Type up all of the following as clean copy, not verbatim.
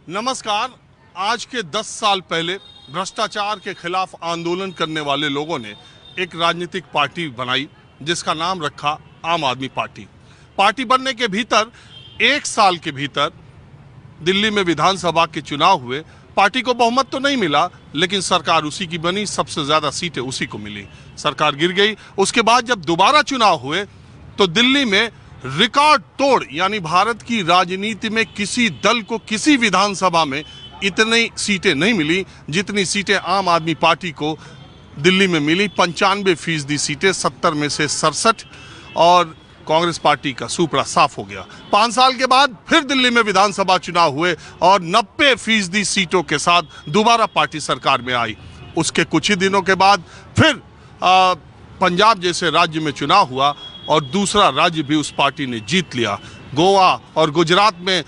नमस्कार। आज के 10 साल पहले भ्रष्टाचार के खिलाफ आंदोलन करने वाले लोगों ने एक राजनीतिक पार्टी बनाई जिसका नाम रखा आम आदमी पार्टी। पार्टी बनने के भीतर 1 साल के भीतर दिल्ली में विधानसभा के चुनाव हुए। पार्टी को बहुमत तो नहीं मिला, लेकिन सरकार उसी की बनी, सबसे ज्यादा सीटें उसी को मिली। सरकार गिर गई। उसके बाद जब दोबारा चुनाव हुए तो दिल्ली में रिकॉर्ड तोड़, यानी भारत की राजनीति में किसी दल को किसी विधानसभा में इतनी सीटें नहीं मिली जितनी सीटें आम आदमी पार्टी को दिल्ली में मिली। 95% सीटें, 70 में से 67, और कांग्रेस पार्टी का सुपड़ा साफ हो गया। 5 साल के बाद फिर दिल्ली में विधानसभा चुनाव हुए और 90% सीटों के साथ दोबारा पार्टी सरकार में आई। उसके कुछ ही दिनों के बाद फिर पंजाब जैसे राज्य में चुनाव हुआ और दूसरा राज्य भी उस पार्टी ने जीत लिया। गोवा और गुजरात में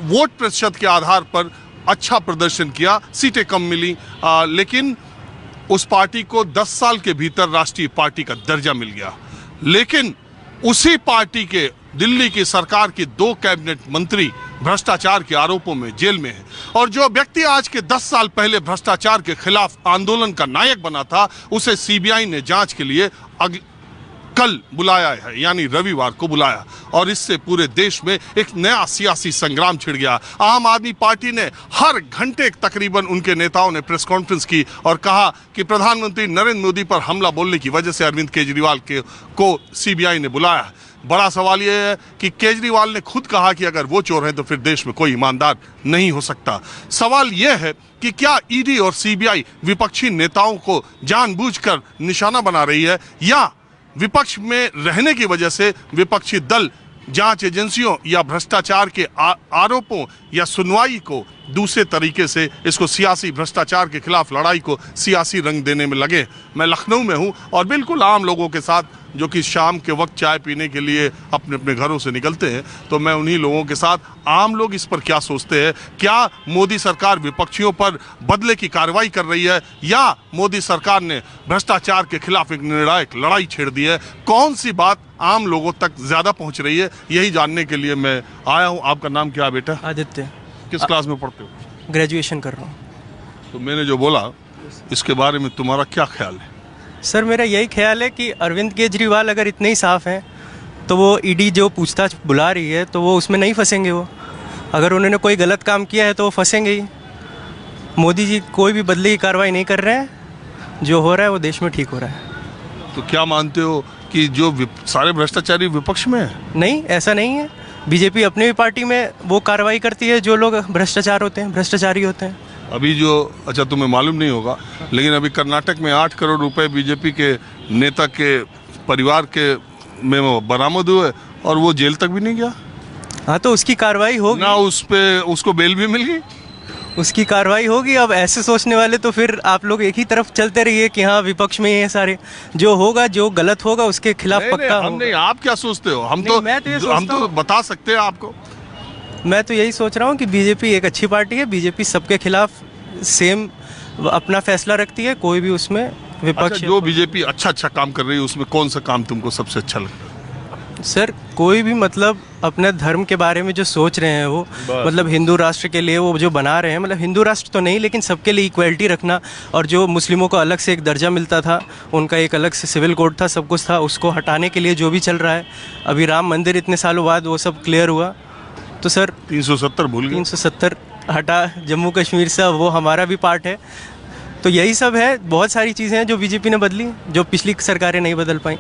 वोट प्रतिशत के आधार पर अच्छा प्रदर्शन किया, सीटें कम मिली, लेकिन उस पार्टी को 10 साल के भीतर राष्ट्रीय पार्टी का दर्जा मिल गया। लेकिन उसी पार्टी के दिल्ली की सरकार के 2 कैबिनेट मंत्री भ्रष्टाचार के आरोपों में जेल में हैं। और जो व्यक्ति आज के 10 साल पहले भ्रष्टाचार के खिलाफ आंदोलन का नायक बना था, उसे सीबीआई ने जांच के लिए कल बुलाया है, यानी रविवार को बुलाया। और इससे पूरे देश में एक नया सियासी संग्राम छिड़ गया। आम आदमी पार्टी ने हर घंटे तकरीबन उनके नेताओं ने प्रेस कॉन्फ्रेंस की और कहा कि प्रधानमंत्री नरेंद्र मोदी पर हमला बोलने की वजह से अरविंद केजरीवाल को सीबीआई ने बुलाया। बड़ा सवाल यह है कि केजरीवाल ने खुद कहा कि अगर वो चोर हैं तो फिर देश में कोई ईमानदार नहीं हो सकता। सवाल यह है कि क्या ईडी और सीबीआई विपक्षी नेताओं को जानबूझकर निशाना बना रही है, या विपक्ष में रहने की वजह से विपक्षी दल जांच एजेंसियों या भ्रष्टाचार के आरोपों या सुनवाई को दूसरे तरीके से, इसको सियासी भ्रष्टाचार के खिलाफ लड़ाई को सियासी रंग देने में लगे। मैं लखनऊ में हूं और बिल्कुल आम लोगों के साथ, जो कि शाम के वक्त चाय पीने के लिए अपने अपने घरों से निकलते हैं, तो मैं उन्हीं लोगों के साथ, आम लोग इस पर क्या सोचते हैं। क्या मोदी सरकार विपक्षियों पर बदले की कार्रवाई कर रही है, या मोदी सरकार ने भ्रष्टाचार के खिलाफ एक निर्णायक लड़ाई छेड़ दी है? कौन सी बात आम लोगों तक ज्यादा पहुंच रही है, यही जानने के लिए मैं आया हूं। आपका नाम क्या है बेटा? आदित्य। किस क्लास में पढ़ते हो? ग्रेजुएशन कर रहा हूँ। तो मैंने जो बोला इसके बारे में तुम्हारा क्या ख्याल है? सर, मेरा यही ख्याल है कि अरविंद केजरीवाल अगर इतने ही साफ हैं तो वो ईडी जो पूछताछ बुला रही है तो वो उसमें नहीं फंसेंगे। वो अगर उन्होंने कोई गलत काम किया है तो वो फंसेंगे ही। मोदी जी कोई भी बदले की कार्रवाई नहीं कर रहे हैं। जो हो रहा है वो देश में ठीक हो रहा है। तो क्या मानते हो कि जो सारे भ्रष्टाचारी विपक्ष में है? नहीं, ऐसा नहीं है। बीजेपी अपनी भी पार्टी में वो कार्रवाई करती है जो लोग भ्रष्टाचार होते हैं, भ्रष्टाचारी होते हैं। अभी जो, अच्छा तुम्हें मालूम नहीं होगा, लेकिन अभी कर्नाटक में 8 करोड़ रुपए बीजेपी के नेता के परिवार के में बरामद हुए और वो जेल तक भी नहीं गया। हाँ, तो उसकी कार्रवाई होगी ना, उसको बेल भी मिल गई। उसकी कार्रवाई होगी। अब ऐसे सोचने वाले तो फिर आप लोग एक ही तरफ चलते रहिए कि हाँ विपक्ष में ये सारे, जो होगा, जो गलत होगा उसके खिलाफ पक्का होगा। नहीं, आप क्या सोचते हो? हम तो बता सकते हैं आपको। मैं तो यही सोच रहा हूँ कि बीजेपी एक अच्छी पार्टी है। बीजेपी सबके खिलाफ सेम अपना फैसला रखती है। कोई भी उसमें विपक्ष। अच्छा, जो बीजेपी अच्छा काम कर रही है उसमें कौन सा काम तुमको सबसे अच्छा लगता है? सर, कोई भी मतलब अपने धर्म के बारे में जो सोच रहे हैं वो, मतलब हिंदू राष्ट्र के लिए वो जो बना रहे हैं, मतलब हिंदू राष्ट्र तो नहीं लेकिन सबके लिए इक्वलिटी रखना, और जो मुस्लिमों को अलग से एक दर्जा मिलता था, उनका एक अलग से सिविल कोड था, सब कुछ था, उसको हटाने के लिए जो भी चल रहा है। अभी राम मंदिर इतने सालों बाद वो सब क्लियर हुआ। तो सर 370 भूल गए। 370 हटा, जम्मू कश्मीर से, वो हमारा भी पार्ट है। तो यही सब है। बहुत सारी चीज़ें हैं जो बीजेपी ने बदली, जो पिछली सरकारें नहीं बदल पाई।